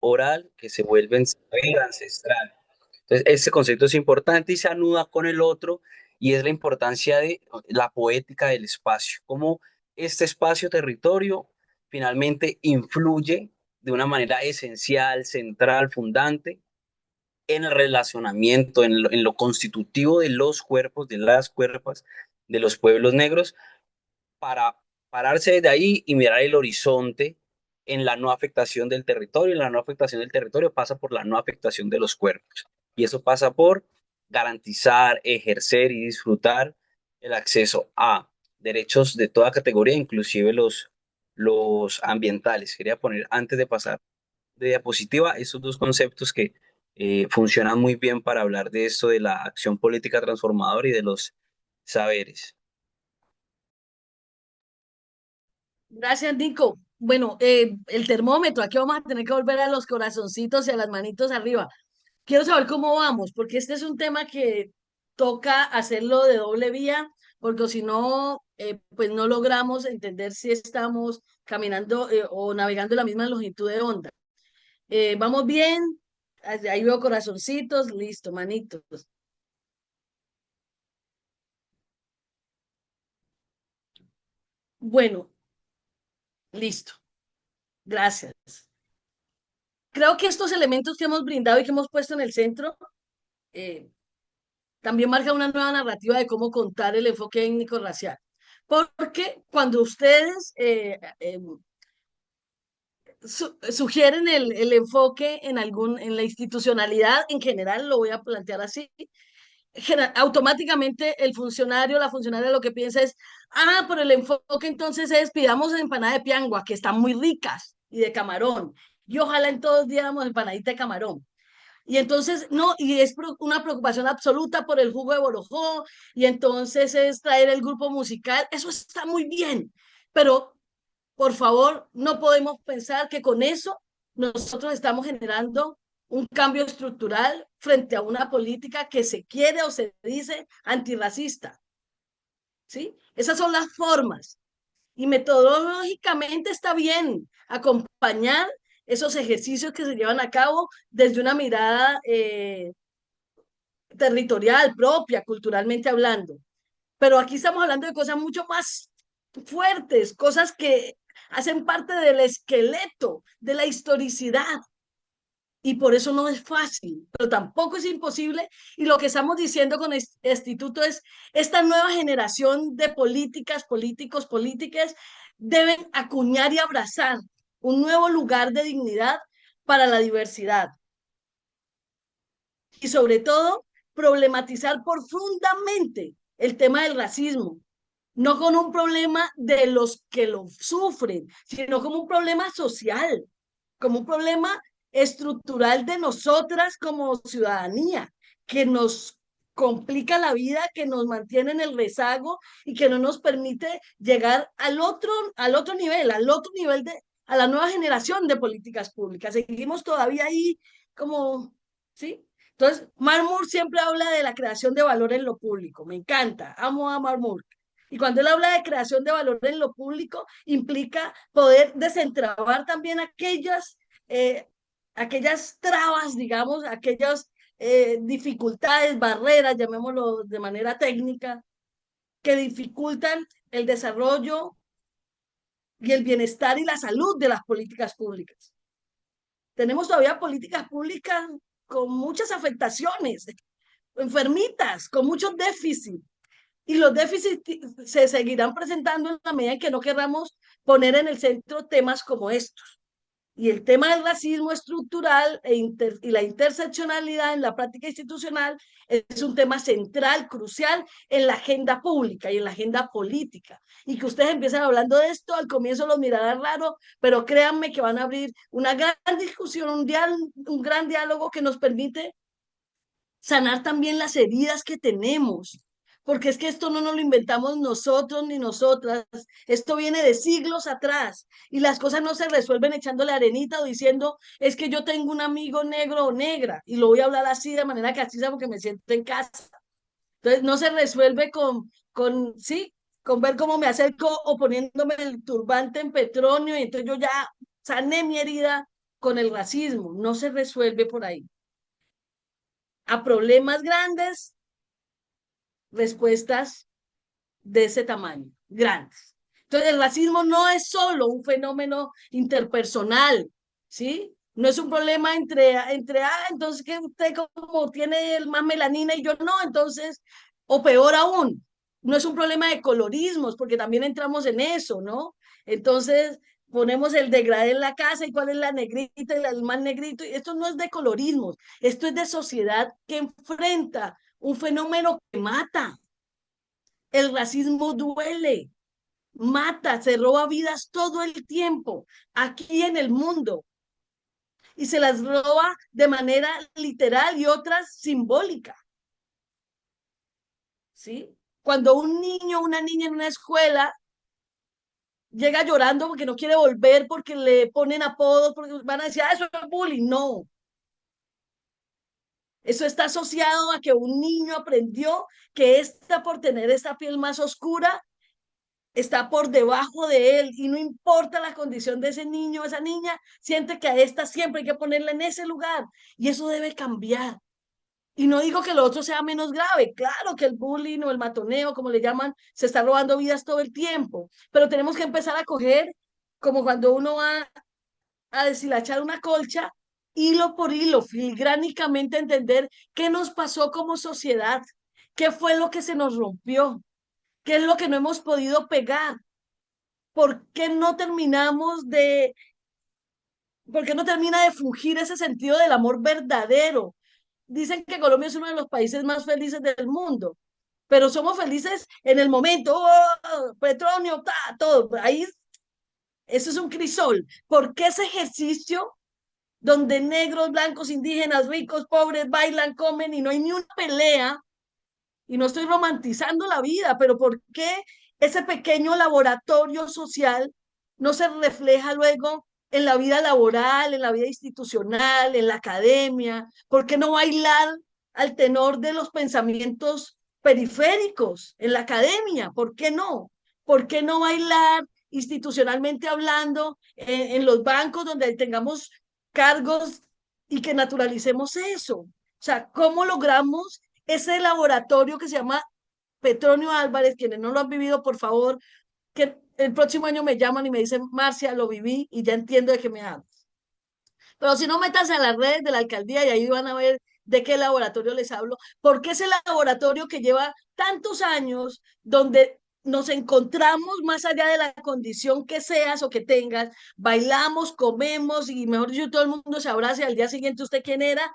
oral que se vuelve en saber ancestral. Entonces, este concepto es importante y se anuda con el otro, y es la importancia de la poética del espacio, cómo este espacio-territorio finalmente influye de una manera esencial, central, fundante en el relacionamiento, en lo constitutivo de los cuerpos, de las cuerpas, de los pueblos negros, para pararse desde ahí y mirar el horizonte en la no afectación del territorio. Y la no afectación del territorio pasa por la no afectación de los cuerpos. Y eso pasa por garantizar, ejercer y disfrutar el acceso a derechos de toda categoría, inclusive los ambientales. Quería poner, antes de pasar de diapositiva, esos dos conceptos que funcionan muy bien para hablar de esto, de la acción política transformadora y de los saberes. Gracias, Nico. Bueno, el termómetro, aquí vamos a tener que volver a los corazoncitos y a las manitos arriba. Quiero saber cómo vamos, porque este es un tema que toca hacerlo de doble vía, porque si no, pues no logramos entender si estamos caminando o navegando en la misma longitud de onda. ¿Vamos bien? Ahí veo corazoncitos, listo, manitos. Bueno, listo, gracias. Creo que estos elementos que hemos brindado y que hemos puesto en el centro eh, también marcan una nueva narrativa de cómo contar el enfoque étnico-racial. Porque cuando ustedes sugieren el enfoque en en la institucionalidad en general, lo voy a plantear así, automáticamente el funcionario, la funcionaria lo que piensa es, ah, por el enfoque entonces es pidamos empanada de piangua, que están muy ricas, y de camarón, y ojalá en todos diéramos empanadita de camarón. Y entonces, no, y es una preocupación absoluta por el jugo de borojó, y entonces es traer el grupo musical, eso está muy bien, pero por favor, no podemos pensar que con eso nosotros estamos generando un cambio estructural frente a una política que se quiere o se dice antirracista, ¿sí? Esas son las formas. Y metodológicamente está bien acompañar esos ejercicios que se llevan a cabo desde una mirada territorial propia, culturalmente hablando. Pero aquí estamos hablando de cosas mucho más fuertes, cosas que hacen parte del esqueleto, de la historicidad. Y por eso no es fácil, pero tampoco es imposible. Y lo que estamos diciendo con este instituto es, esta nueva generación de políticas, políticos, políticas, deben acuñar y abrazar un nuevo lugar de dignidad para la diversidad. Y sobre todo, problematizar profundamente el tema del racismo, no con un problema de los que lo sufren, sino como un problema social, como un problema estructural de nosotras como ciudadanía, que nos complica la vida, que nos mantiene en el rezago y que no nos permite llegar al otro nivel a la nueva generación de políticas públicas. Seguimos todavía ahí como, ¿sí? Entonces, Marmur siempre habla de la creación de valor en lo público. Me encanta, amo a Marmur. Y cuando él habla de creación de valor en lo público, implica poder desentrabar también eh, aquellas trabas, digamos, aquellas dificultades, barreras, llamémoslo de manera técnica, que dificultan el desarrollo y el bienestar y la salud de las políticas públicas. Tenemos todavía políticas públicas con muchas afectaciones, enfermitas, con muchos déficits. Y los déficits se seguirán presentando en la medida en que no queramos poner en el centro temas como estos. Y el tema del racismo estructural y la interseccionalidad en la práctica institucional es un tema central, crucial en la agenda pública y en la agenda política. Y que ustedes empiezan hablando de esto, al comienzo los mirarán raro, pero créanme que van a abrir una gran discusión, un gran diálogo que nos permite sanar también las heridas que tenemos, porque es que esto no nos lo inventamos nosotros ni nosotras, esto viene de siglos atrás y las cosas no se resuelven echándole arenita o diciendo, es que yo tengo un amigo negro o negra y lo voy a hablar así de manera castiza porque me siento en casa. Entonces no se resuelve sí, con ver cómo me acerco o poniéndome el turbante en Petronio y entonces yo ya sané mi herida con el racismo, no se resuelve por ahí. A problemas grandes, respuestas de ese tamaño, grandes. Entonces, el racismo no es solo un fenómeno interpersonal, ¿sí? No es un problema entonces que usted como tiene el más melanina y yo no, entonces, o peor aún, no es un problema de colorismos, porque también entramos en eso, ¿no? Entonces, ponemos el degradé en la casa y cuál es la negrita y el más negrito, y esto no es de colorismos, esto es de sociedad que enfrenta un fenómeno que mata. El racismo duele, mata, se roba vidas todo el tiempo, aquí en el mundo, y se las roba de manera literal y otras simbólica, ¿sí? Cuando un niño o una niña en una escuela llega llorando porque no quiere volver, porque le ponen apodos, porque van a decir, ah, eso es bullying. No, eso está asociado a que un niño aprendió que esta por tener esta piel más oscura está por debajo de él y no importa la condición de ese niño o esa niña, siente que a esta siempre hay que ponerla en ese lugar y eso debe cambiar. Y no digo que lo otro sea menos grave, claro que el bullying o el matoneo, como le llaman, se está robando vidas todo el tiempo, pero tenemos que empezar a coger, como cuando uno va a deshilachar una colcha, hilo por hilo, filigránicamente entender qué nos pasó como sociedad, qué fue lo que se nos rompió, qué es lo que no hemos podido pegar, ¿por qué no por qué no termina de fugir ese sentido del amor verdadero? Dicen que Colombia es uno de los países más felices del mundo, pero somos felices en el momento, oh, petróleo, todo, ahí, eso es un crisol. ¿Por qué ese ejercicio donde negros, blancos, indígenas, ricos, pobres bailan, comen y no hay ni una pelea? Y no estoy romantizando la vida, pero ¿por qué ese pequeño laboratorio social no se refleja luego en la vida laboral, en la vida institucional, en la academia? ¿Por qué no bailar al tenor de los pensamientos periféricos en la academia? ¿Por qué no? ¿Por qué no bailar institucionalmente hablando en los bancos donde tengamos cargos y que naturalicemos eso? O sea, ¿cómo logramos ese laboratorio que se llama Petronio Álvarez? Quienes no lo han vivido, por favor, que el próximo año me llaman y me dicen, Marcia, lo viví y ya entiendo de qué me hablas. Pero si no, métanse a las redes de la alcaldía y ahí van a ver de qué laboratorio les hablo, porque ese laboratorio que lleva tantos años, donde nos encontramos más allá de la condición que seas o que tengas, bailamos, comemos y mejor dicho, todo el mundo se abraza y al día siguiente usted quién era.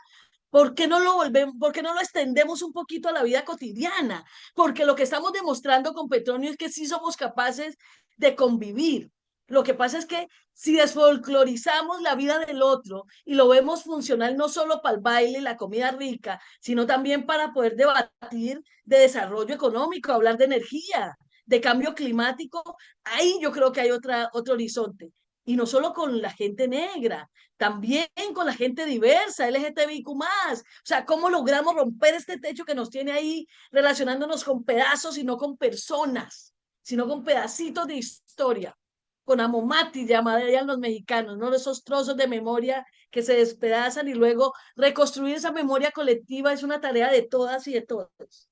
¿Por qué no lo volvemos, por qué no lo extendemos un poquito a la vida cotidiana? Porque lo que estamos demostrando con Petronio es que sí somos capaces de convivir. Lo que pasa es que si desfolclorizamos la vida del otro y lo vemos funcional no solo para el baile y la comida rica, sino también para poder debatir de desarrollo económico, hablar de energía, de cambio climático, ahí yo creo que hay otro horizonte. Y no solo con la gente negra, también con la gente diversa, LGTBIQ más. O sea, ¿cómo logramos romper este techo que nos tiene ahí relacionándonos con pedazos y no con personas, sino con pedacitos de historia? Con amomati, llamarían los mexicanos, ¿no? Esos trozos de memoria que se despedazan y luego reconstruir esa memoria colectiva es una tarea de todas y de todos.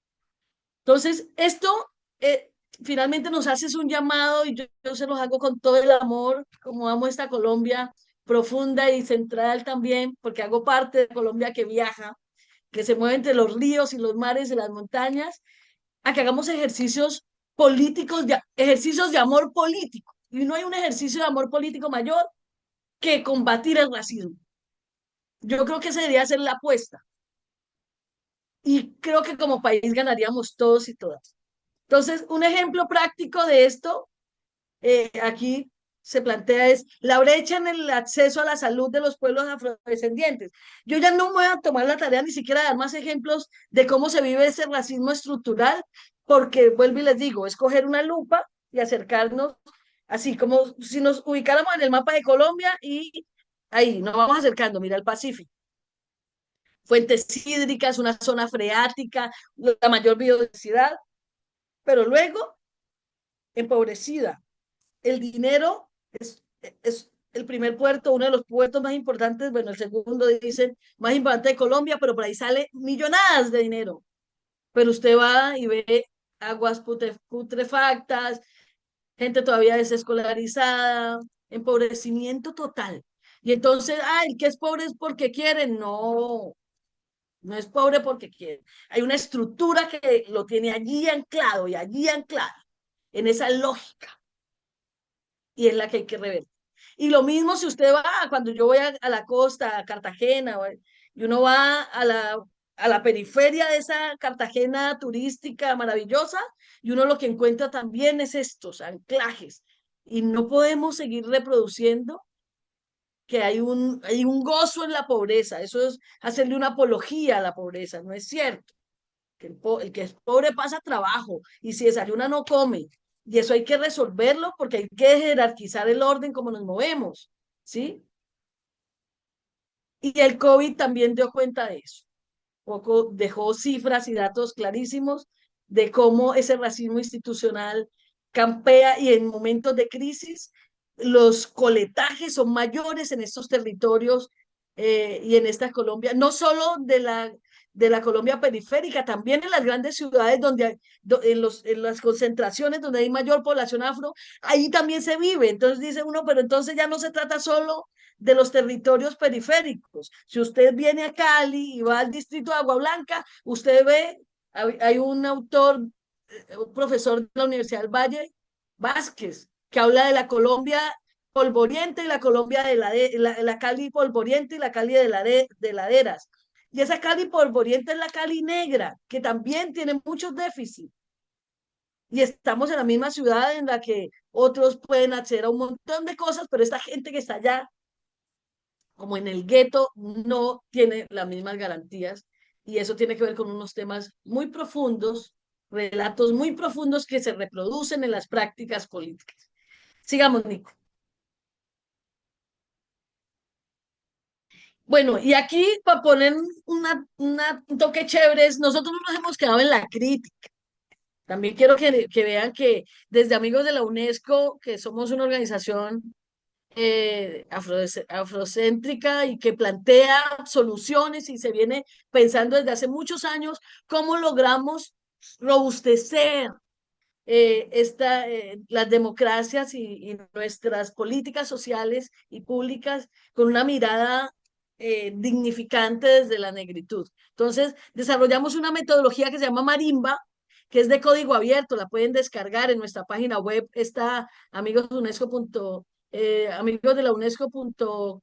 Entonces, esto finalmente nos haces un llamado y yo se los hago con todo el amor, como amo esta Colombia profunda y central también, porque hago parte de Colombia que viaja, que se mueve entre los ríos y los mares y las montañas, a que hagamos ejercicios políticos, ejercicios de amor político. Y no hay un ejercicio de amor político mayor que combatir el racismo. Yo creo que esa debería ser la apuesta. Y creo que como país ganaríamos todos y todas. Entonces, un ejemplo práctico de esto aquí se plantea es la brecha en el acceso a la salud de los pueblos afrodescendientes. Yo ya no me voy a tomar la tarea ni siquiera de dar más ejemplos de cómo se vive ese racismo estructural, porque vuelvo y les digo, es coger una lupa y acercarnos, así como si nos ubicáramos en el mapa de Colombia y ahí nos vamos acercando, mira el Pacífico. Fuentes hídricas, una zona freática, la mayor biodiversidad, pero luego empobrecida. El dinero es el primer puerto, uno de los puertos más importantes, bueno, el segundo dicen más importante de Colombia, pero por ahí sale millonadas de dinero. Pero usted va y ve aguas putrefactas, gente todavía desescolarizada, empobrecimiento total. Y entonces, el que es pobre es porque quiere. No, no es pobre porque quiere. Hay una estructura que lo tiene allí anclado, en esa lógica, y es la que hay que revertir. Y lo mismo si usted va, cuando yo voy a la costa, a Cartagena, y uno va a la periferia de esa Cartagena turística maravillosa, y uno lo que encuentra también es estos anclajes. Y no podemos seguir reproduciendo que hay un gozo en la pobreza. Eso es hacerle una apología a la pobreza, no es cierto. Que el que es pobre pasa trabajo y si desayuna no come. Y eso hay que resolverlo porque hay que jerarquizar el orden como nos movemos, ¿sí? Y el COVID también dio cuenta de eso. Poco dejó cifras y datos clarísimos de cómo ese racismo institucional campea y en momentos de crisis los coletajes son mayores en estos territorios y en esta Colombia, no solo de la Colombia periférica, también en las grandes ciudades donde hay, en las concentraciones donde hay mayor población afro, ahí también se vive. Entonces dice uno, pero entonces ya no se trata solo de los territorios periféricos. Si usted viene a Cali y va al distrito de Agua Blanca, usted ve, hay un autor, un profesor de la Universidad del Valle, Vázquez, que habla de la Colombia polvoriente y la Colombia la Cali polvoriente y la Cali de laderas. Y esa Cali polvoriente es la Cali negra, que también tiene muchos déficits. Y estamos en la misma ciudad en la que otros pueden acceder a un montón de cosas, pero esta gente que está allá como en el gueto, no tiene las mismas garantías y eso tiene que ver con unos temas muy profundos, relatos muy profundos que se reproducen en las prácticas políticas. Sigamos, Nico. Bueno, y aquí para poner un toque chévere, nosotros no nos hemos quedado en la crítica. También quiero que vean que desde Amigos de la UNESCO, que somos una organización afrocéntrica y que plantea soluciones y se viene pensando desde hace muchos años cómo logramos robustecer las democracias y nuestras políticas sociales y públicas con una mirada dignificante desde la negritud. Entonces, desarrollamos una metodología que se llama Marimba, que es de código abierto, la pueden descargar en nuestra página web, está amigos de la UNESCO.com,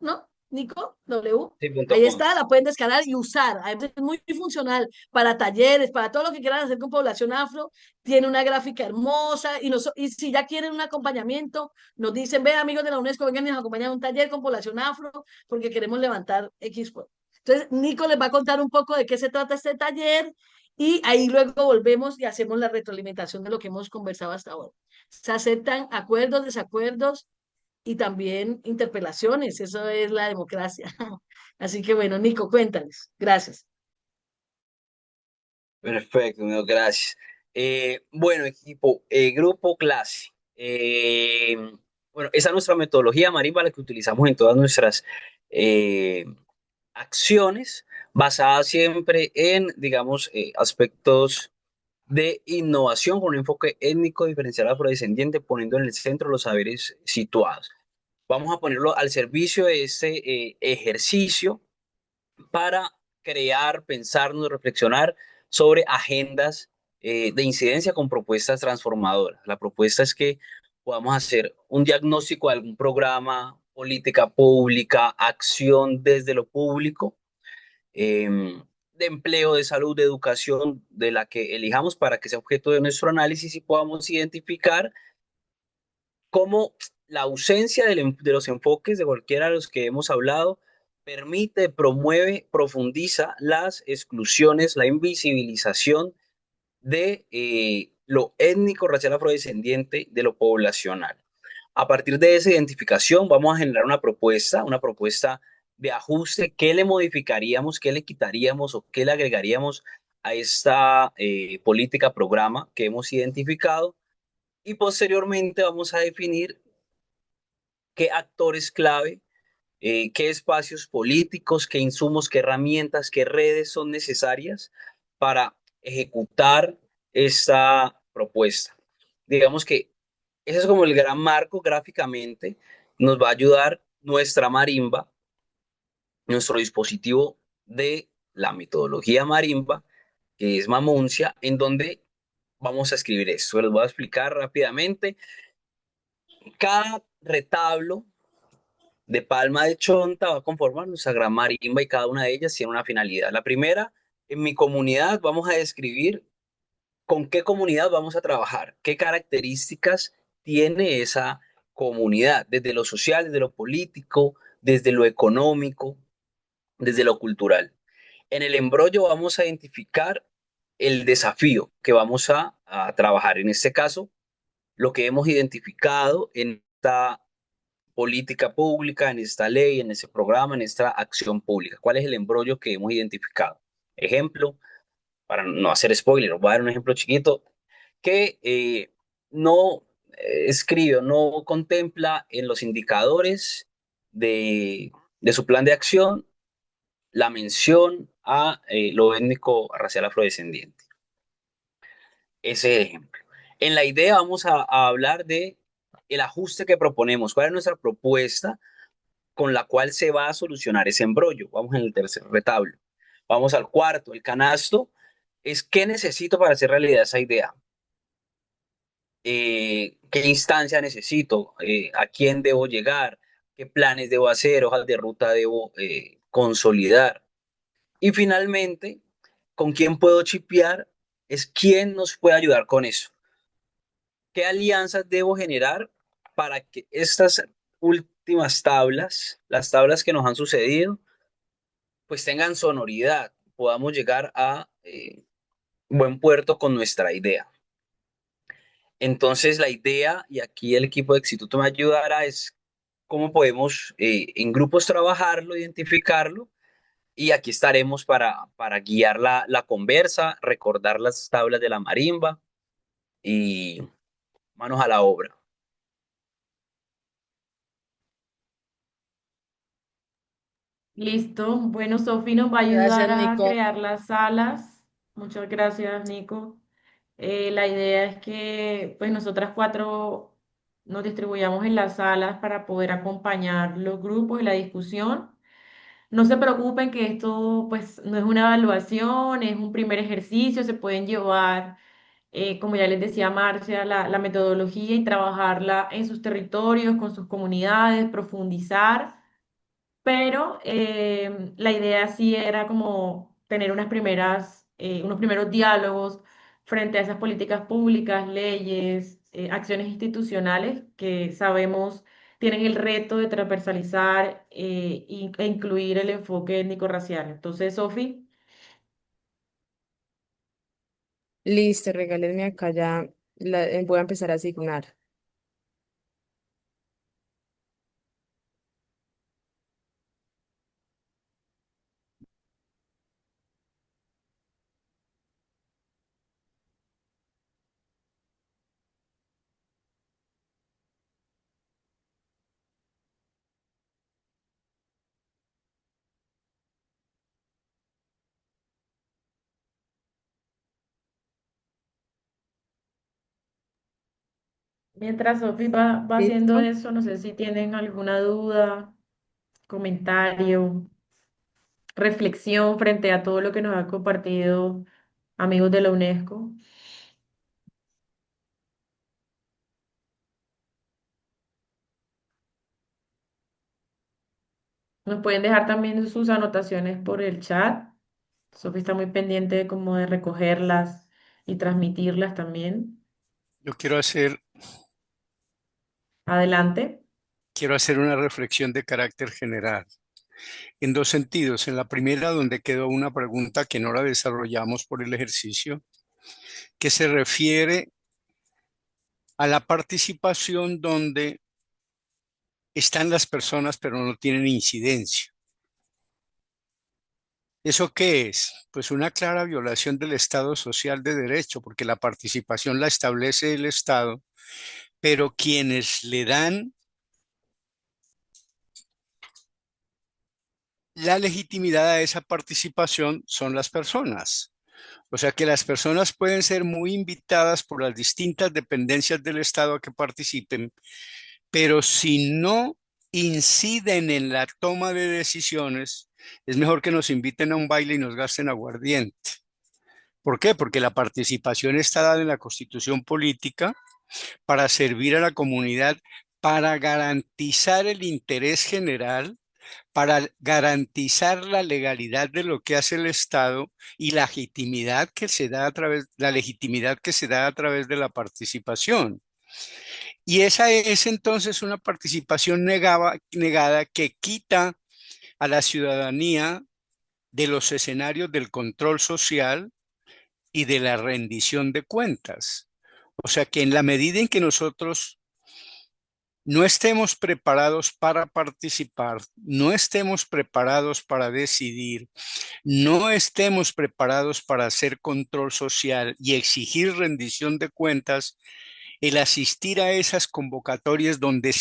¿no? Nico, W. Sí, punto Ahí com. está, la pueden descargar y usar. Es muy funcional para talleres, para todo lo que quieran hacer con población afro. Tiene una gráfica hermosa y si ya quieren un acompañamiento, nos dicen, ve amigos de la UNESCO, vengan y nos acompañan a un taller con población afro porque queremos levantar X. Entonces, Nico les va a contar un poco de qué se trata este taller y ahí luego volvemos y hacemos la retroalimentación de lo que hemos conversado hasta ahora. Se aceptan acuerdos, desacuerdos y también interpelaciones. Eso es la democracia. Así que bueno, Nico, cuéntales. Gracias. Perfecto, no, gracias. Bueno, equipo, grupo clase. Bueno, esa es nuestra metodología marimba, la que utilizamos en todas nuestras eh, acciones, basada siempre en, digamos, aspectos de innovación con un enfoque étnico diferencial afrodescendiente, poniendo en el centro los saberes situados. Vamos a ponerlo al servicio de este ejercicio para crear, pensarnos, reflexionar sobre agendas de incidencia con propuestas transformadoras. La propuesta es que podamos hacer un diagnóstico de algún programa, política pública, acción desde lo público, eh, de empleo, de salud, de educación, de la que elijamos para que sea objeto de nuestro análisis y podamos identificar cómo la ausencia de los enfoques de cualquiera de los que hemos hablado permite, promueve, profundiza las exclusiones, la invisibilización de lo étnico, racial, afrodescendiente, de lo poblacional. A partir de esa identificación vamos a generar una propuesta de ajuste, qué le modificaríamos, qué le quitaríamos o qué le agregaríamos a esta política, programa que hemos identificado y posteriormente vamos a definir qué actores clave, qué espacios políticos, qué insumos, qué herramientas, qué redes son necesarias para ejecutar esta propuesta. Digamos que ese es como el gran marco gráficamente, nos va a ayudar nuestra marimba, nuestro dispositivo de la metodología marimba, que es Mamuncia, en donde vamos a escribir esto. Les voy a explicar rápidamente. Cada retablo de palma de chonta va a conformar nuestra gran marimba y cada una de ellas tiene una finalidad. La primera, en mi comunidad vamos a describir con qué comunidad vamos a trabajar, qué características tiene esa comunidad, desde lo social, desde lo político, desde lo económico, desde lo cultural. En el embrollo vamos a identificar el desafío que vamos a trabajar. En este caso, lo que hemos identificado en esta política pública, en esta ley, en ese programa, en esta acción pública. ¿Cuál es el embrollo que hemos identificado? Ejemplo, para no hacer spoiler, os voy a dar un ejemplo chiquito que no escribe o no contempla en los indicadores de su plan de acción la mención a lo étnico racial afrodescendiente. Ese ejemplo. En la idea vamos a hablar de el ajuste que proponemos, cuál es nuestra propuesta con la cual se va a solucionar ese embrollo. Vamos en el tercer retablo. Vamos al cuarto, el canasto es qué necesito para hacer realidad esa idea. Qué instancia necesito, a quién debo llegar, qué planes debo hacer, hojas de ruta debo consolidar. Y finalmente, con quién puedo chipear es quién nos puede ayudar con eso. ¿Qué alianzas debo generar para que estas últimas tablas, las tablas que nos han sucedido, pues tengan sonoridad, podamos llegar a buen puerto con nuestra idea? Entonces la idea, y aquí el equipo de Instituto me ayudará, es cómo podemos en grupos trabajarlo, identificarlo, y aquí estaremos para guiar la conversa, recordar las tablas de la marimba y manos a la obra. Listo. Bueno, Sofi nos va a ayudar Gracias, a Nico. crear las salas. Muchas gracias, Nico. La idea es que pues nosotras cuatro nos distribuyamos en las salas para poder acompañar los grupos y la discusión. No se preocupen que esto pues no es una evaluación, es un primer ejercicio, se pueden llevar, como ya les decía Marcia, la metodología y trabajarla en sus territorios, con sus comunidades, profundizar, pero la idea sí era como tener unos primeros diálogos frente a esas políticas públicas, leyes, acciones institucionales que sabemos tienen el reto de transversalizar e incluir el enfoque étnico-racial. Entonces, Sofi, Listo, regálenme acá ya. Voy a empezar a asignar. mientras Sofi va haciendo ¿Listo? eso, no sé si tienen alguna duda, comentario, reflexión frente a todo lo que nos ha compartido amigos de la UNESCO. Nos pueden dejar también sus anotaciones por el chat. Sofía está muy pendiente de cómo de recogerlas y transmitirlas también. Yo Adelante. quiero hacer una reflexión de carácter general, en dos sentidos. En la primera, donde quedó una pregunta que no la desarrollamos por el ejercicio, que se refiere a la participación donde están las personas pero no tienen incidencia. ¿Eso qué es? Pues una clara violación del Estado social de derecho, porque la participación la establece el Estado, pero quienes le dan la legitimidad a esa participación son las personas. O sea que las personas pueden ser muy invitadas por las distintas dependencias del Estado a que participen, pero si no inciden en la toma de decisiones, es mejor que nos inviten a un baile y nos gasten aguardiente. ¿Por qué? Porque la participación está dada en la Constitución política para servir a la comunidad, para garantizar el interés general, para garantizar la legalidad de lo que hace el Estado y la legitimidad que se da a través de la participación. Y esa es entonces una participación negada que quita a la ciudadanía de los escenarios del control social y de la rendición de cuentas. O sea que en la medida en que nosotros no estemos preparados para participar, no estemos preparados para decidir, no estemos preparados para hacer control social y exigir rendición de cuentas, el asistir a esas convocatorias donde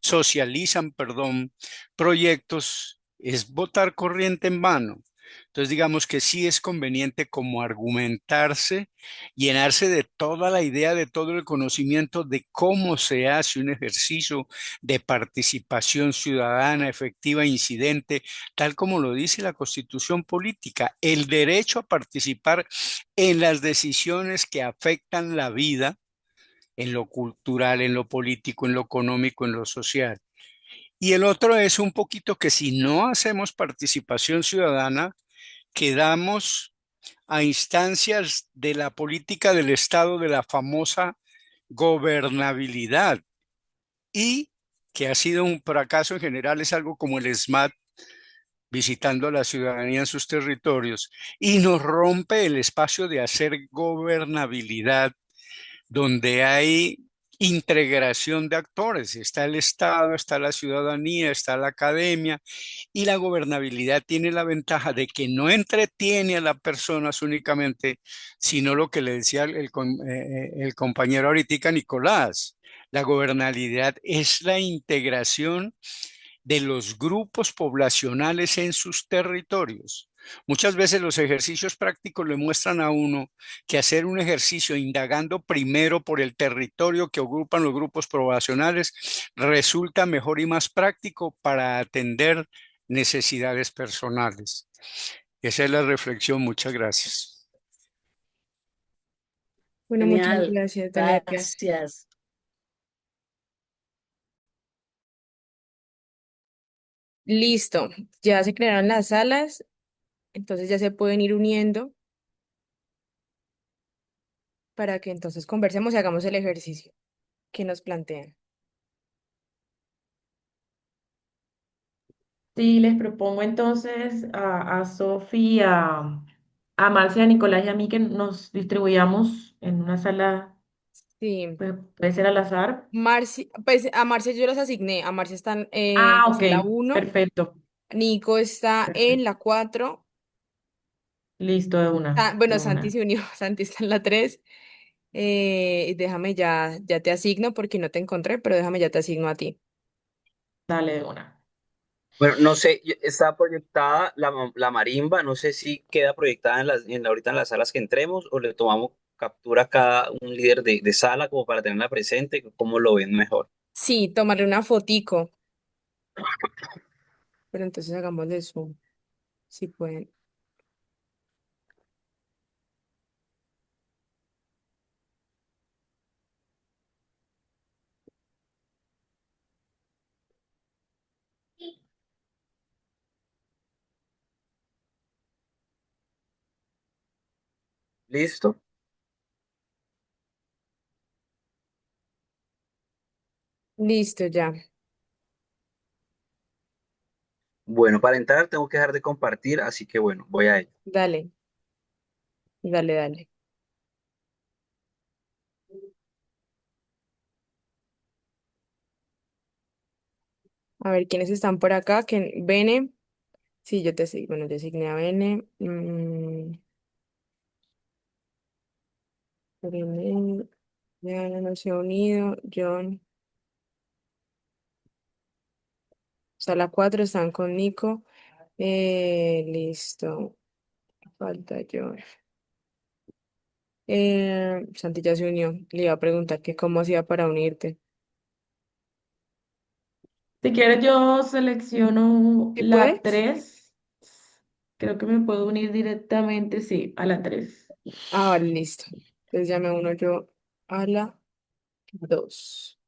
socializan, perdón, proyectos, es botar corriente en vano. Entonces, digamos que sí es conveniente como argumentarse, llenarse de toda la idea, de todo el conocimiento de cómo se hace un ejercicio de participación ciudadana efectiva, incidente, tal como lo dice la Constitución política, el derecho a participar en las decisiones que afectan la vida, en lo cultural, en lo político, en lo económico, en lo social. Y el otro es un poquito que si no hacemos participación ciudadana, quedamos a instancias de la política del Estado, de la famosa gobernabilidad, y que ha sido un fracaso en general, es algo como el SMAT visitando a la ciudadanía en sus territorios, y nos rompe el espacio de hacer gobernabilidad donde hay integración de actores. Está el Estado, está la ciudadanía, está la academia, y la gobernabilidad tiene la ventaja de que no entretiene a las personas únicamente, sino lo que le decía el compañero ahorita, Nicolás. La gobernabilidad es la integración de los grupos poblacionales en sus territorios. Muchas veces los ejercicios prácticos le muestran a uno que hacer un ejercicio indagando primero por el territorio que ocupan los grupos poblacionales resulta mejor y más práctico para atender necesidades personales. Esa es la reflexión. Muchas gracias. Bueno, muchas Genial, gracias, don Edgar. gracias. Listo, ya se crearon las salas, entonces ya se pueden ir uniendo para que entonces conversemos y hagamos el ejercicio que nos plantean. Sí, les propongo entonces a Sofi, a Marcia, a Nicolás y a mí que nos distribuyamos en una sala, Sí, pues, puede ser al azar. Pues a Marcia yo las asigné, a Marcia están en Ah, la ok, sala 1, perfecto, Nico está en perfecto. la 4, Listo, de bueno, Santi una. se unió, Santi está en la 3, déjame ya te asigno porque no te encontré, pero déjame ya te asigno a ti. Dale de una. Bueno, no sé, está proyectada la marimba, no sé si queda proyectada ahorita en las salas que entremos o le tomamos captura a cada un líder de sala como para tenerla presente, cómo lo ven mejor. Sí, tomarle una fotico, pero entonces hagámosle zoom, si pueden. ¿Listo? Listo, ya, Bueno, para entrar tengo que dejar de compartir, así que bueno, voy a ello. dale, dale. A ver, ¿quiénes están por acá? Bene, sí, yo te asigné, bueno, yo asigné a Bene. Bene, ya no se ha unido. John, Sala 4 están con Nico. Listo. Falta yo. Santi ya se unió. Le iba a preguntar que cómo hacía para unirte. Si quieres, yo selecciono ¿Sí la puedes? 3. Creo que me puedo unir directamente, sí, a la 3. Ah, vale, listo. Entonces ya me uno yo a la 2.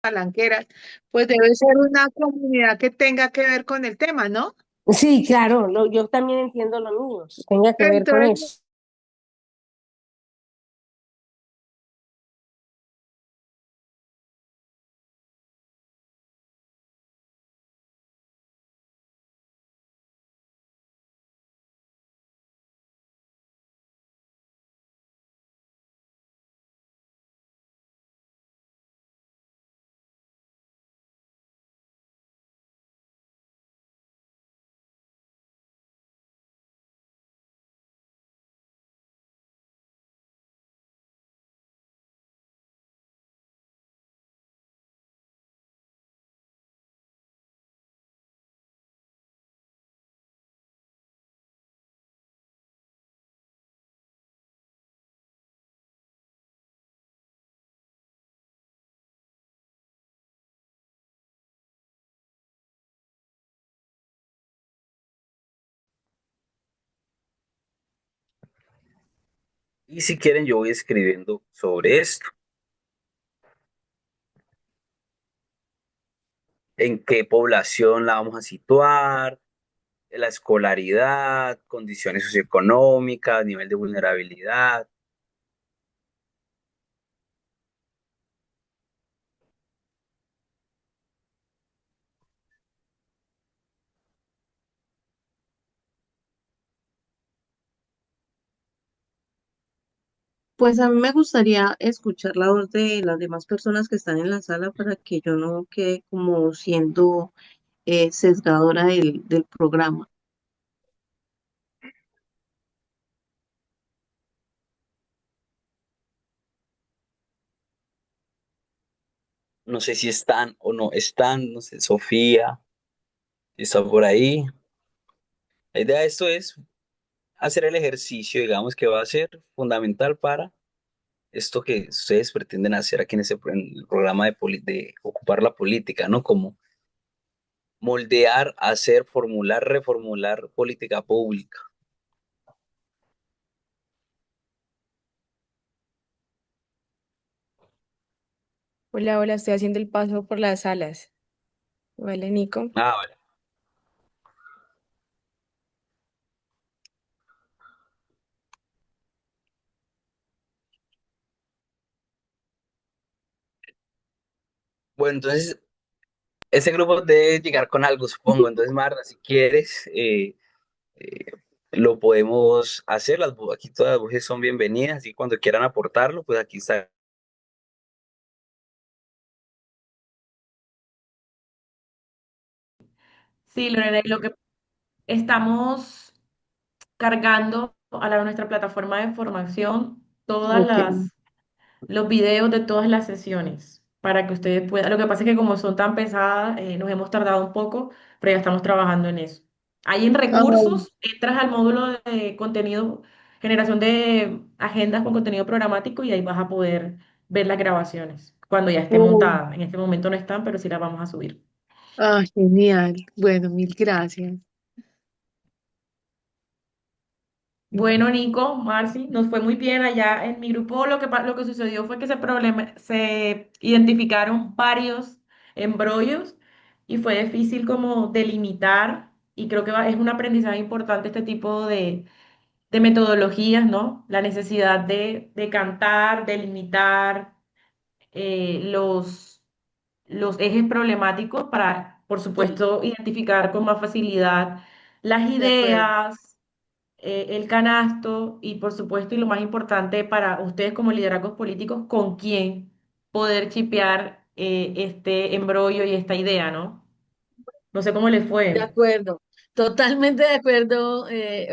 palanqueras, pues debe ser una comunidad que tenga que ver con el tema, ¿no? Sí, claro, yo también entiendo lo mismo, que tenga que ver con Entonces, eso. Y si quieren, yo voy escribiendo sobre esto, en qué población la vamos a situar, la escolaridad, condiciones socioeconómicas, nivel de vulnerabilidad. Pues a mí me gustaría escuchar la voz de las demás personas que están en la sala para que yo no quede como siendo sesgadora del programa. No sé si están o no están, no sé, Sofía, si está por ahí. La idea de esto es hacer el ejercicio, digamos, que va a ser fundamental para esto que ustedes pretenden hacer aquí en el programa de ocupar la política, ¿no? Como moldear, hacer, formular, reformular política pública. Hola, hola, estoy haciendo el paso por las salas. Vale, Nico. Ah, vale. Bueno, entonces, ese grupo debe llegar con algo, supongo. Entonces, Marta, si quieres, eh, lo podemos hacer. Aquí todas las voces son bienvenidas y cuando quieran aportarlo, pues aquí está. Sí, Lorena, y lo que estamos cargando a nuestra plataforma de formación todas Ok. las los videos de todas las sesiones para que ustedes puedan. Lo que pasa es que como son tan pesadas, nos hemos tardado un poco, pero ya estamos trabajando en eso. Ahí en ah, recursos, entras al módulo de contenido, generación de agendas con contenido programático y ahí vas a poder ver las grabaciones cuando ya esté oh, montada. En este momento no están, pero sí las vamos a subir. genial. Bueno, mil gracias. Bueno, Nico, Marci, nos fue muy bien allá en mi grupo. Lo que sucedió fue que se identificaron varios embrollos y fue difícil como delimitar. Y creo que es un aprendizaje importante este tipo de metodologías, ¿no? La necesidad de cantar, delimitar los ejes problemáticos para, por Sí, supuesto, identificar con más facilidad las de acuerdo. ideas, el canasto y por supuesto, y lo más importante para ustedes como liderazgos políticos, con quién poder chipear este embrollo y esta idea, ¿no? No sé cómo les De fue. acuerdo, totalmente de acuerdo,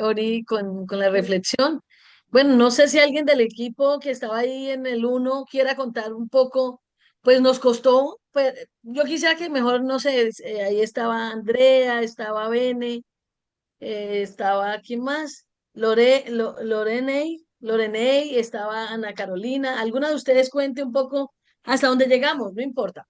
Ori, con la reflexión. Bueno, no sé si alguien del equipo que estaba ahí en el uno quiera contar un poco, pues nos costó, pues, yo quisiera que mejor, no sé, ahí estaba Andrea, estaba Bene, estaba, ¿quién más? Lorenei, estaba Ana Carolina. ¿Alguna de ustedes cuente un poco hasta dónde llegamos? No importa.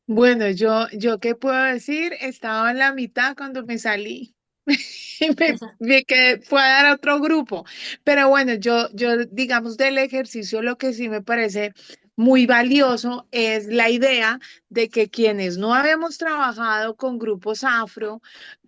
Bueno, yo qué puedo decir, estaba en la mitad cuando me salí. y me quedé, fue a dar a otro grupo. Pero bueno, digamos, del ejercicio, lo que sí me parece muy valioso es la idea de que quienes no habíamos trabajado con grupos afro,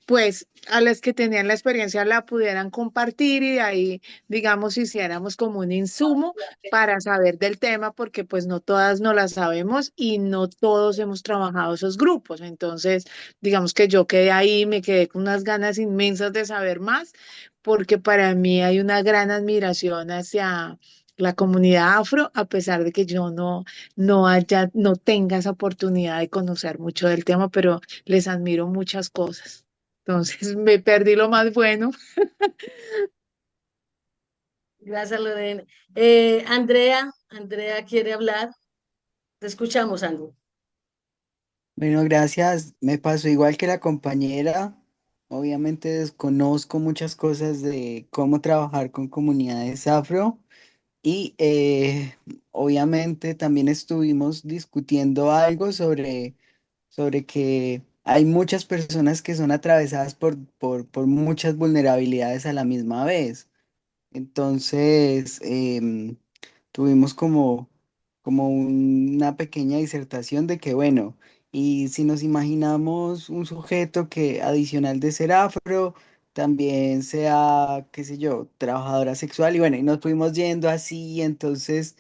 pues a las que tenían la experiencia la pudieran compartir y de ahí, digamos, hiciéramos como un insumo para saber del tema, porque pues no todas no la sabemos y no todos hemos trabajado esos grupos. Entonces, digamos que yo quedé ahí, me quedé con unas ganas inmensas de saber más, porque para mí hay una gran admiración hacia la comunidad afro, a pesar de que yo no tenga esa oportunidad de conocer mucho del tema, pero les admiro muchas cosas. Entonces me perdí lo más bueno. Gracias, Lorena. Andrea quiere hablar. Te escuchamos, Andrea. Bueno, gracias. Me pasó igual que la compañera. Obviamente desconozco muchas cosas de cómo trabajar con comunidades afro y obviamente también estuvimos discutiendo algo sobre que hay muchas personas que son atravesadas por muchas vulnerabilidades a la misma vez. Entonces, tuvimos como una pequeña disertación de que, bueno, y si nos imaginamos un sujeto que adicional de ser afro, también sea, qué sé yo, trabajadora sexual, y bueno, y nos fuimos yendo así, entonces,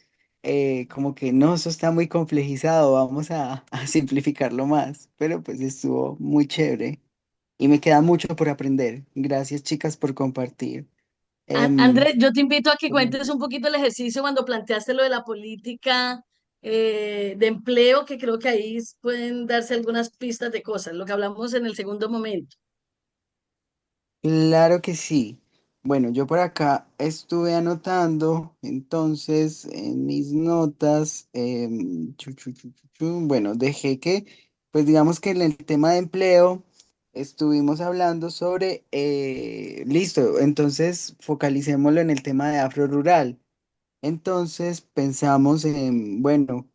como que no, eso está muy complejizado, vamos a simplificarlo más, pero pues estuvo muy chévere y me queda mucho por aprender. Gracias, chicas, por compartir. Em, Andrés, yo te invito a que cuentes un poquito el ejercicio cuando planteaste lo de la política de empleo, que creo que ahí pueden darse algunas pistas de cosas, lo que hablamos en el segundo momento. Claro que sí. Bueno, yo por acá estuve anotando, entonces en mis notas, bueno, dejé que, pues digamos que en el tema de empleo estuvimos hablando sobre, listo, entonces focalicémoslo en el tema de afro rural. Entonces pensamos en, bueno,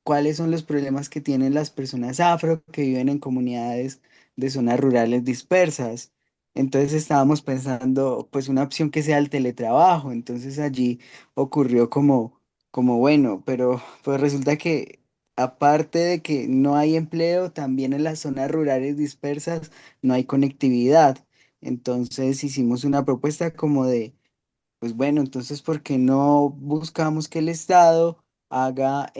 cuáles son los problemas que tienen las personas afro que viven en comunidades de zonas rurales dispersas. Entonces estábamos pensando, pues una opción que sea el teletrabajo. Entonces allí ocurrió como bueno, pero pues resulta que aparte de que no hay empleo, también en las zonas rurales dispersas no hay conectividad. Entonces hicimos una propuesta como de pues bueno, entonces, ¿por qué no buscamos que el Estado haga,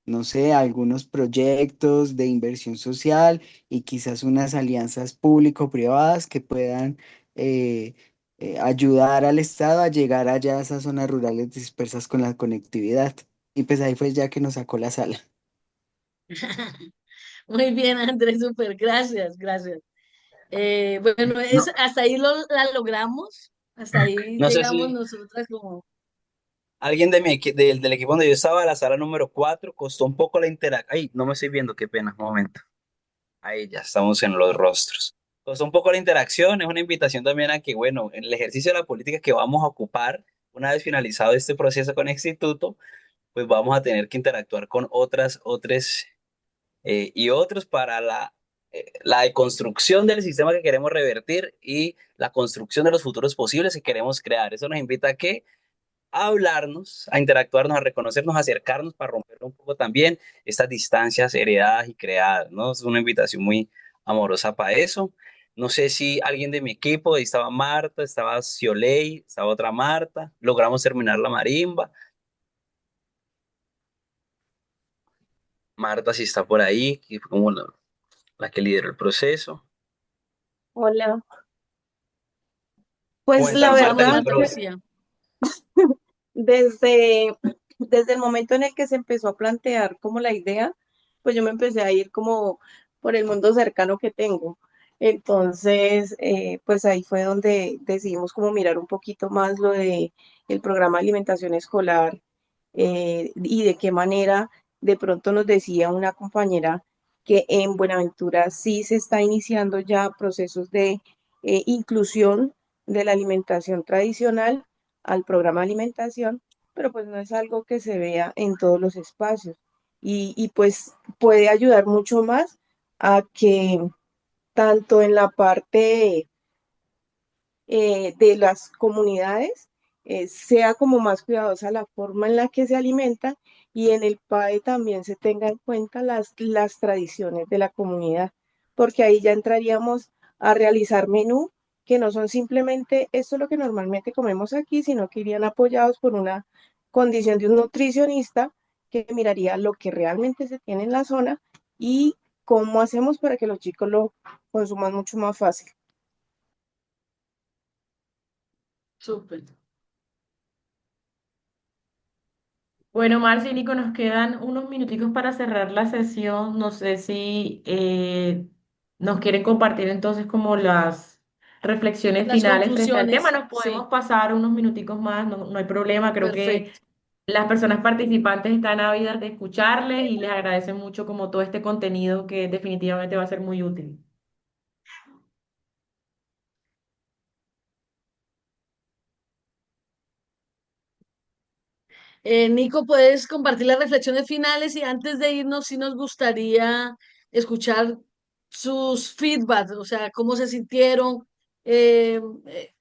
no sé, algunos proyectos de inversión social y quizás unas alianzas público-privadas que puedan eh, ayudar al Estado a llegar allá a esas zonas rurales dispersas con la conectividad? Y pues ahí fue ya que nos sacó la sala. Muy bien, Andrés, súper, gracias, gracias. Bueno, No, hasta ahí la logramos, hasta ahí no sé llegamos si nosotras como... alguien del equipo donde yo estaba, la sala número 4 costó un poco la interacción. Ay, no me estoy viendo, qué pena, un momento. Ahí ya estamos en los rostros. Costó un poco la interacción, es una invitación también a que, bueno, en el ejercicio de la política que vamos a ocupar, una vez finalizado este proceso con el instituto, pues vamos a tener que interactuar con otras y otros para la deconstrucción del sistema que queremos revertir y la construcción de los futuros posibles que queremos crear. Eso nos invita a que a hablarnos, a interactuarnos, a reconocernos, a acercarnos para romper un poco también estas distancias heredadas y creadas, ¿no? Es una invitación muy amorosa para eso. No sé si alguien de mi equipo, ahí estaba Marta, estaba Cioley, estaba otra Marta, logramos terminar la marimba. Marta sí está por ahí, que fue como la que lideró el proceso. Hola. ¿Cómo Pues la Cuéntanos, estás, Marta, verdad, ¿qué Marta pro- Lucía? desde, desde el momento en el que se empezó a plantear como la idea, pues yo me empecé a ir como por el mundo cercano que tengo. Entonces, pues ahí fue donde decidimos como mirar un poquito más lo de el programa de alimentación escolar y de qué manera de pronto nos decía una compañera que en Buenaventura sí se está iniciando ya procesos de inclusión de la alimentación tradicional al programa de alimentación, pero pues no es algo que se vea en todos los espacios y pues puede ayudar mucho más a que tanto en la parte de las comunidades, sea como más cuidadosa la forma en la que se alimenta y en el PAE también se tenga en cuenta las tradiciones de la comunidad, porque ahí ya entraríamos a realizar menú que no son simplemente esto es lo que normalmente comemos aquí, sino que irían apoyados por una condición de un nutricionista que miraría lo que realmente se tiene en la zona y cómo hacemos para que los chicos lo consuman mucho más fácil. Súper. Bueno, Marci y Nico, nos quedan unos minuticos para cerrar la sesión. No sé si nos quieren compartir entonces como las reflexiones Las finales frente al tema. conclusiones, Nos podemos sí, pasar unos minuticos más, no hay problema. Creo que perfecto. las personas participantes están ávidas de escucharles y les agradecen mucho como todo este contenido que definitivamente va a ser muy útil. Nico, puedes compartir las reflexiones finales y antes de irnos, sí nos gustaría escuchar sus feedbacks, o sea, cómo se sintieron, eh, eh,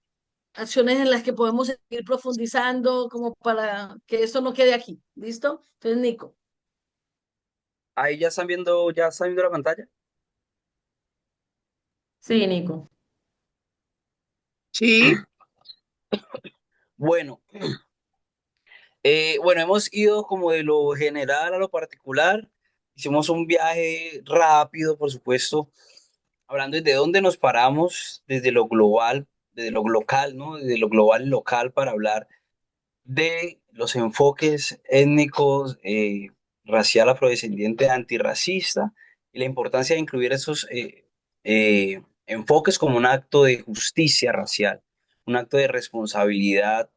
acciones en las que podemos seguir profundizando, como para que esto no quede aquí. ¿Listo? Entonces, Nico. Ahí ya están viendo la pantalla. Sí, Nico. Sí, Bueno, bueno, hemos ido como de lo general a lo particular. Hicimos un viaje rápido, por supuesto, hablando desde dónde nos paramos, desde lo global, desde lo local, ¿no? Desde lo global y local para hablar de los enfoques étnicos, racial, afrodescendiente, antirracista y la importancia de incluir esos enfoques como un acto de justicia racial, un acto de responsabilidad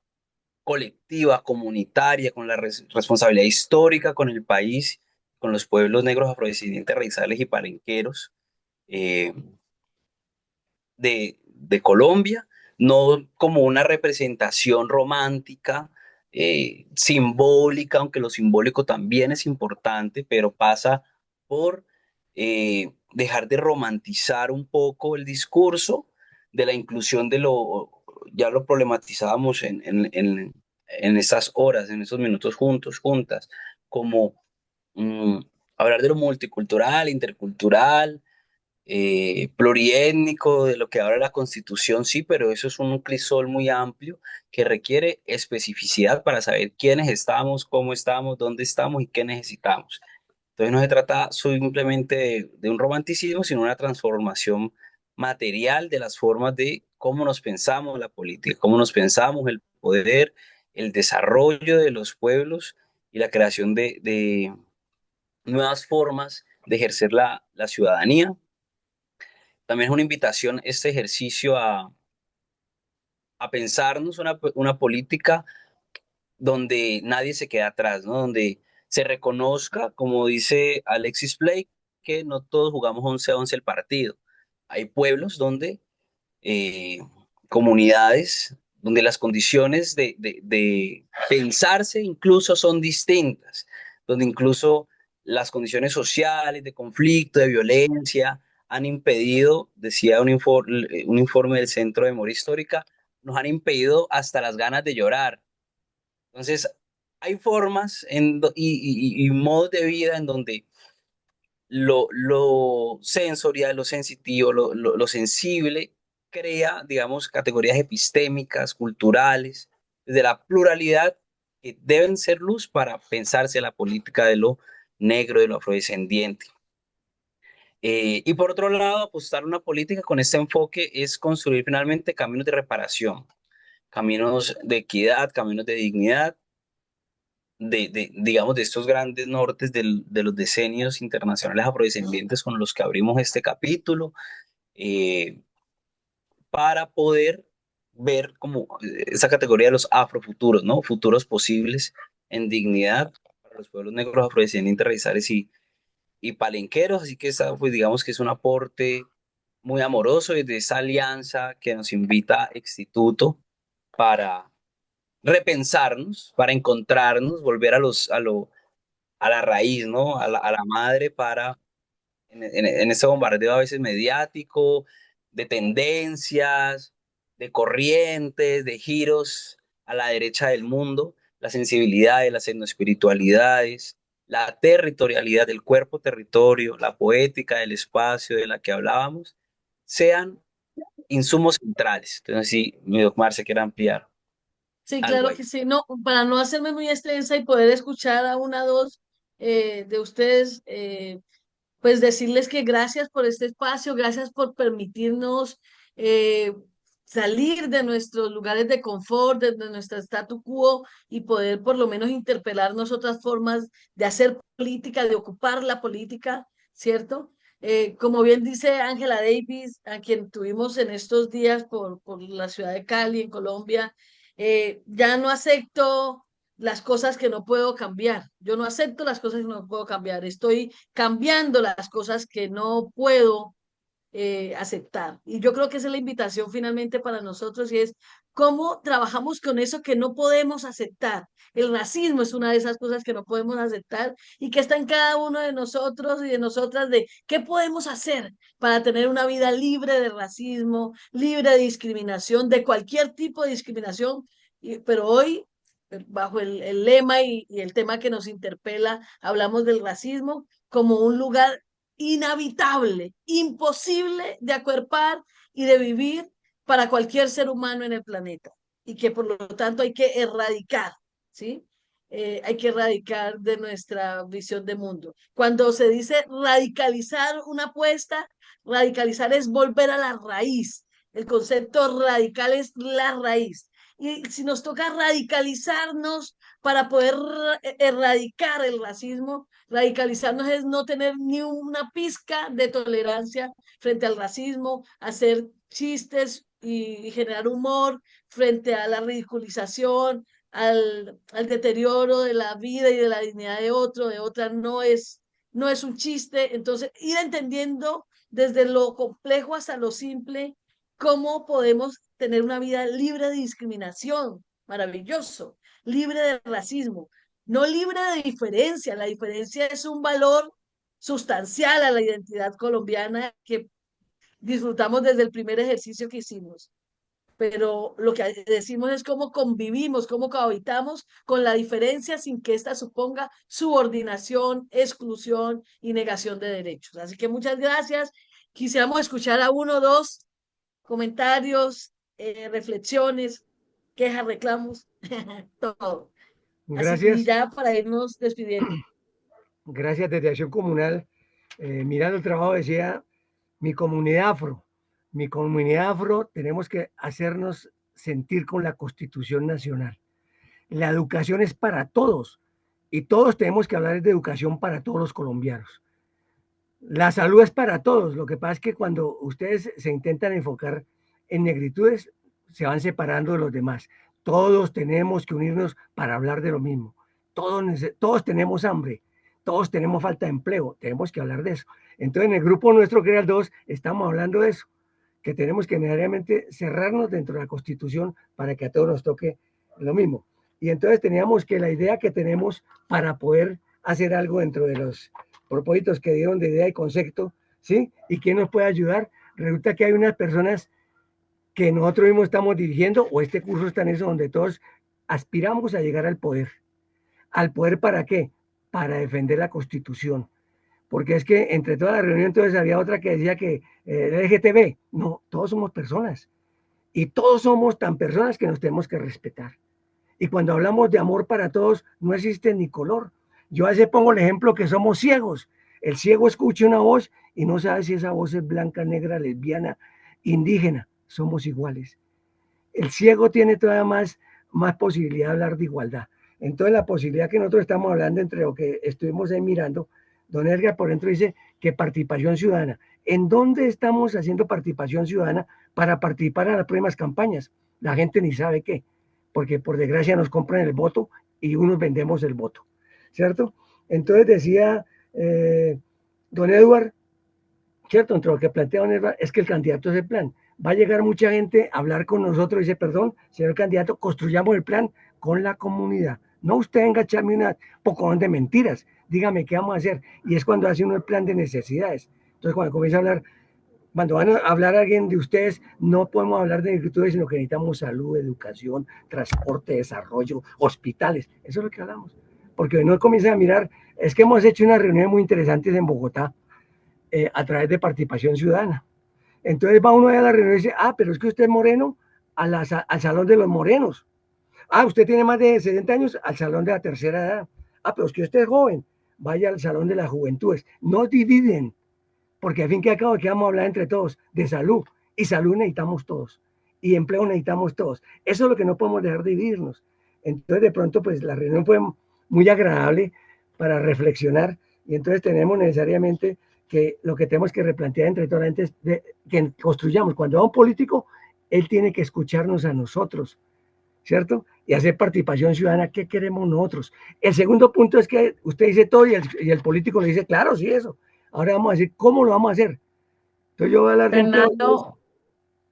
colectiva, comunitaria, con la responsabilidad histórica con el país, con los pueblos negros, afrodescendientes, raizales y palenqueros eh, de Colombia, no como una representación romántica, simbólica, aunque lo simbólico también es importante, pero pasa por dejar de romantizar un poco el discurso de la inclusión de ya lo problematizábamos en estas horas, en estos minutos juntos, juntas, como mm, hablar de lo multicultural, intercultural, pluriétnico, de lo que habla la Constitución, sí, pero eso es un crisol muy amplio que requiere especificidad para saber quiénes estamos, dónde estamos y qué necesitamos. Entonces no se trata simplemente de un romanticismo, sino una transformación material de las formas de cómo nos pensamos la política, cómo nos pensamos el poder, el desarrollo de los pueblos y la creación de nuevas formas de ejercer la ciudadanía. También es una invitación este ejercicio a pensarnos una política donde nadie se quede atrás, ¿no? Donde se reconozca, como dice Alexis Blake, que no todos jugamos 11-11 el partido. Hay pueblos donde, eh, comunidades, donde las condiciones de pensarse incluso son distintas, donde incluso las condiciones sociales, de conflicto, de violencia, han impedido, decía un informe del Centro de Memoria Histórica, nos han impedido hasta las ganas de llorar. Entonces, hay formas y modos de vida en donde lo sensorial, lo sensitivo, lo sensible crea, digamos, categorías epistémicas, culturales, de la pluralidad que deben ser luz para pensarse la política de lo negro, de lo afrodescendiente. Y por otro lado, apostar una política con este enfoque es construir finalmente caminos de reparación, caminos de equidad, caminos de dignidad, digamos, de estos grandes nortes de los decenios internacionales afrodescendientes con los que abrimos este capítulo, eh, para poder ver como esa categoría de los afrofuturos, ¿no? Futuros posibles en dignidad para los pueblos negros, afrodescendientes, raizales y palenqueros. Así que esa, pues digamos que es un aporte muy amoroso desde esa alianza que nos invita Instituto para repensarnos, para encontrarnos, volver a la raíz, ¿no? A la madre para en ese bombardeo a veces mediático, de tendencias, de corrientes, de giros a la derecha del mundo, las sensibilidades, las etnoespiritualidades, la territorialidad del cuerpo territorio, la poética del espacio de la que hablábamos, sean insumos centrales. Entonces, sí, mi Docmar se quiere ampliar Sí, algo claro ahí. que sí. No, para no hacerme muy extensa y poder escuchar a una o dos de ustedes, pues decirles que gracias por este espacio, gracias por permitirnos eh, salir de nuestros lugares de confort, de nuestro statu quo y poder por lo menos interpelarnos otras formas de hacer política, de ocupar la política, ¿cierto? Como bien dice Ángela Davis, a quien tuvimos en estos días por la ciudad de Cali, en Colombia, ya no acepto las cosas que no puedo cambiar. Yo no acepto las cosas que no puedo cambiar. Estoy cambiando las cosas que no puedo aceptar. Y yo creo que esa es la invitación finalmente para nosotros y es cómo trabajamos con eso que no podemos aceptar. El racismo es una de esas cosas que no podemos aceptar y que está en cada uno de nosotros y de nosotras de qué podemos hacer para tener una vida libre de racismo, libre de discriminación, de cualquier tipo de discriminación. Pero hoy, bajo el lema y el tema que nos interpela, hablamos del racismo como un lugar inhabitable, imposible de acuerpar y de vivir para cualquier ser humano en el planeta y que por lo tanto hay que erradicar, ¿sí? Hay que erradicar de nuestra visión de mundo. Cuando se dice radicalizar una apuesta, radicalizar es volver a la raíz. El concepto radical es la raíz. Y si nos toca radicalizarnos para poder erradicar el racismo, radicalizarnos es no tener ni una pizca de tolerancia frente al racismo, hacer chistes y generar humor frente a la ridiculización, al deterioro de la vida y de la dignidad de otro, de otra, no es un chiste. Entonces, ir entendiendo desde lo complejo hasta lo simple cómo podemos tener una vida libre de discriminación, maravilloso, libre de racismo, no libre de diferencia. La diferencia es un valor sustancial a la identidad colombiana que disfrutamos desde el primer ejercicio que hicimos. Pero lo que decimos es cómo convivimos, cómo cohabitamos con la diferencia sin que ésta suponga subordinación, exclusión y negación de derechos. Así que muchas gracias. Quisiéramos escuchar a uno o dos comentarios, reflexiones, quejas, reclamos, todo. Así y Gracias, ya para irnos despidiendo. gracias desde Acción Comunal. Mirando el trabajo decía, mi comunidad afro, tenemos que hacernos sentir con la Constitución Nacional. La educación es para todos y todos tenemos que hablar de educación para todos los colombianos. La salud es para todos. Lo que pasa es que cuando ustedes se intentan enfocar en negritudes, se van separando de los demás. Todos tenemos que unirnos para hablar de lo mismo. Todos tenemos hambre, todos tenemos falta de empleo, tenemos que hablar de eso. Entonces, en el grupo nuestro, que era el 2, estamos hablando de eso, que tenemos que necesariamente cerrarnos dentro de la Constitución para que a todos nos toque lo mismo. Y entonces teníamos que la idea que tenemos para poder hacer algo dentro de los propósitos que dieron de idea y concepto, ¿sí? ¿Y quién nos puede ayudar? Resulta que hay unas personas que nosotros mismos estamos dirigiendo, o este curso está en eso, donde todos aspiramos a llegar al poder. ¿Al poder para qué? Para defender la Constitución. Porque es que entre toda la reunión entonces había otra que decía que el LGTB, no, todos somos personas. Y todos somos tan personas que nos tenemos que respetar. Y cuando hablamos de amor para todos, no existe ni color. Yo a veces pongo el ejemplo que somos ciegos. El ciego escucha una voz y no sabe si esa voz es blanca, negra, lesbiana, indígena. Somos iguales. El ciego tiene todavía más posibilidad de hablar de igualdad. Entonces la posibilidad que nosotros estamos hablando entre lo que estuvimos ahí mirando, don Edgar por dentro dice que participación ciudadana. ¿En dónde estamos haciendo participación ciudadana para participar en las próximas campañas? La gente ni sabe qué, porque por desgracia nos compran el voto y unos vendemos el voto, ¿cierto? Entonces decía don Edward, ¿cierto? Entre lo que plantea don Edward es que el candidato es el plan. Va a llegar mucha gente a hablar con nosotros y dice, perdón, señor candidato, construyamos el plan con la comunidad. No usted venga a echarme un poco de mentiras, dígame qué vamos a hacer. Y es cuando hace uno el plan de necesidades. Entonces, cuando comienza a hablar, cuando van a hablar a alguien de ustedes, no podemos hablar de virtudes, sino que necesitamos salud, educación, transporte, desarrollo, hospitales. Eso es lo que hablamos. Porque no comienzan a mirar, es que hemos hecho unas reuniones muy interesantes en Bogotá a través de participación ciudadana. Entonces va uno a la reunión y dice, ah, pero es que usted es moreno al salón de los morenos. Ah, usted tiene más de 70 años al salón de la tercera edad. Ah, pero es que usted es joven, vaya al salón de las juventudes. No dividen, porque al fin que al cabo, que vamos a hablar entre todos de salud, y salud necesitamos todos, y empleo necesitamos todos. Eso es lo que no podemos dejar de dividirnos. Entonces, de pronto, pues la reunión fue muy agradable para reflexionar, y entonces tenemos necesariamente que lo que tenemos que replantear entre todos antes de que construyamos. Cuando va un político, él tiene que escucharnos a nosotros, ¿cierto? Y hacer participación ciudadana, ¿qué queremos nosotros? El segundo punto es que usted dice todo y el político le dice, claro, sí, eso. Ahora vamos a decir, ¿cómo lo vamos a hacer? Entonces yo voy a hablar de empleo. Fernando,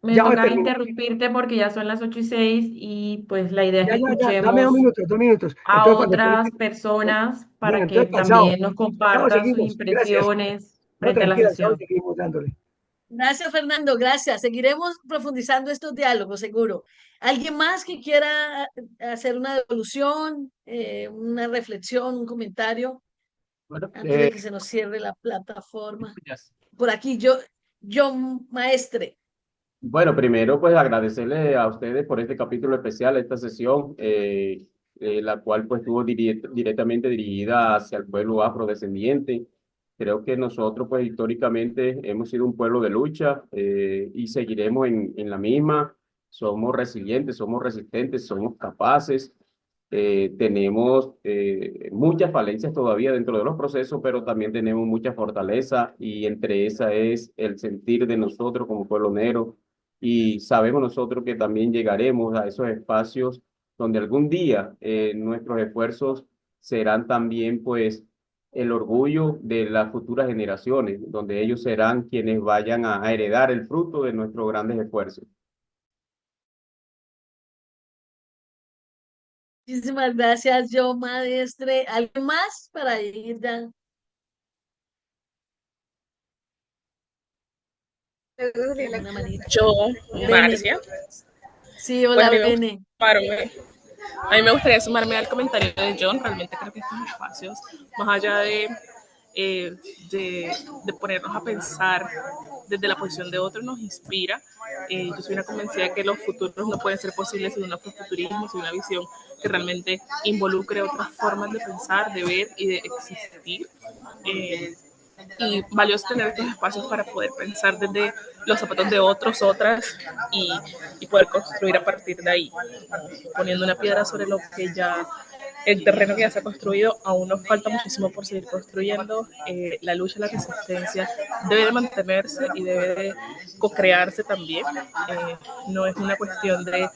me Ya voy a toca terminar. interrumpirte porque ya son las 8:06 y pues la idea es que Ya, dame escuchemos 2 minutos. a Entonces cuando el otras político, personas bueno, para que entonces pasado. también nos Chao, compartan sus seguimos. Gracias. impresiones No, frente a la tranquila, chao, sesión. seguimos dándole. Gracias, Fernando, gracias. Seguiremos profundizando estos diálogos, seguro. ¿Alguien más que quiera hacer una devolución, una reflexión, un comentario Bueno, antes de que se nos cierre la plataforma? Por aquí, yo, maestre. bueno, primero pues agradecerle a ustedes por este capítulo especial, esta sesión, la cual pues estuvo directamente dirigida hacia el pueblo afrodescendiente. Creo que nosotros pues históricamente hemos sido un pueblo de lucha y seguiremos en la misma. Somos resilientes, somos resistentes, somos capaces. Tenemos muchas falencias todavía dentro de los procesos, pero también tenemos mucha fortaleza y entre esa es el sentir de nosotros como pueblo negro y sabemos nosotros que también llegaremos a esos espacios donde algún día nuestros esfuerzos serán también pues el orgullo de las futuras generaciones, donde ellos serán quienes vayan a heredar el fruto de nuestros grandes esfuerzos. Muchísimas gracias, yo, maestre. ¿Alguien más para ir ya? Una manita. Yo, Bene. Marcia, Sí, pues hola, Bene. a mí me gustaría sumarme al comentario de John. Realmente creo que estos espacios, más allá de ponernos a pensar desde la posición de otros, nos inspira. Yo soy una convencida de que los futuros no pueden ser posibles sin un afrofuturismo, sin una visión que realmente involucre otras formas de pensar, de ver y de existir. Y valioso tener estos espacios para poder pensar desde los zapatos de otros, otras, y poder construir a partir de ahí, poniendo una piedra sobre lo que ya, el terreno que ya se ha construido. Aún nos falta muchísimo por seguir construyendo. La lucha, la resistencia debe de mantenerse y debe de co-crearse también. No es una cuestión de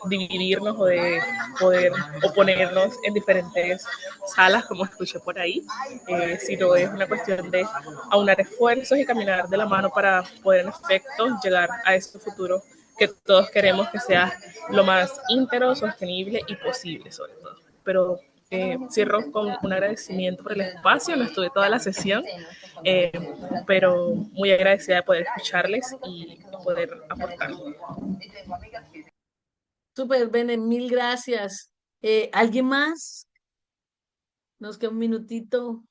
dividirnos o de poder oponernos en diferentes salas, como escuché por ahí, sino es una cuestión de aunar esfuerzos y caminar de la mano para poder en efecto llegar a ese futuro que todos queremos que sea lo más íntegro, sostenible y posible sobre todo. Pero cierro con un agradecimiento por el espacio, no estuve toda la sesión, pero muy agradecida de poder escucharles y poder aportar. Súper, Bene, mil gracias. ¿Alguien más? Nos queda un minutito.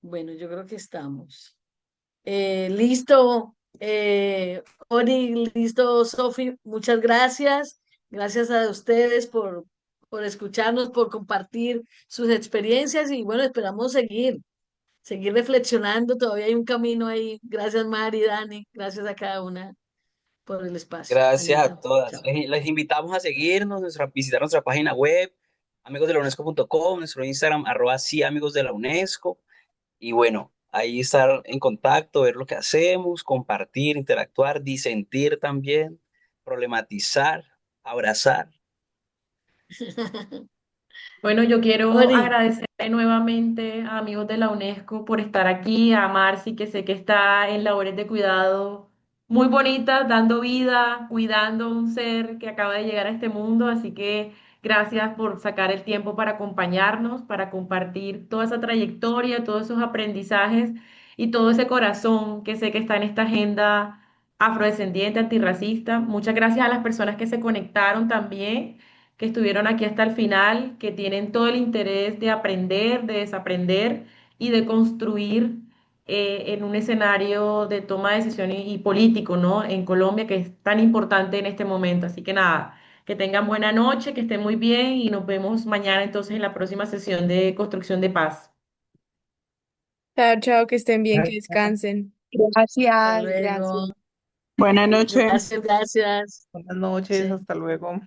Bueno, yo creo que estamos. Listo, Ori, listo, Sofi, muchas gracias. Gracias a ustedes por escucharnos, por compartir sus experiencias y bueno, esperamos seguir reflexionando. Todavía hay un camino ahí. Gracias, Mari, Dani, gracias a cada una por el espacio. Gracias a Anita, todas. chao. Les invitamos a seguirnos, visitar nuestra página web, amigosdelaunesco.com, nuestro Instagram, @sí amigos de la UNESCO. Y bueno, ahí estar en contacto, ver lo que hacemos, compartir, interactuar, disentir también, problematizar, abrazar. Bueno, yo quiero Ori, agradecerle nuevamente a amigos de la UNESCO por estar aquí, a Marci, que sé que está en labores de cuidado muy bonitas, dando vida, cuidando un ser que acaba de llegar a este mundo, así que Gracias por sacar el tiempo para acompañarnos, para compartir toda esa trayectoria, todos esos aprendizajes y todo ese corazón que sé que está en esta agenda afrodescendiente, antirracista. Muchas gracias a las personas que se conectaron también, que estuvieron aquí hasta el final, que tienen todo el interés de aprender, de desaprender y de construir en un escenario de toma de decisiones y político, ¿no? En Colombia, que es tan importante en este momento. Así que nada. Que tengan buena noche, que estén muy bien y nos vemos mañana entonces en la próxima sesión de construcción de paz. Chao, chao, que estén bien, que descansen. Hasta Gracias, gracias. luego. Buenas noches. Gracias, gracias. Buenas noches, hasta luego.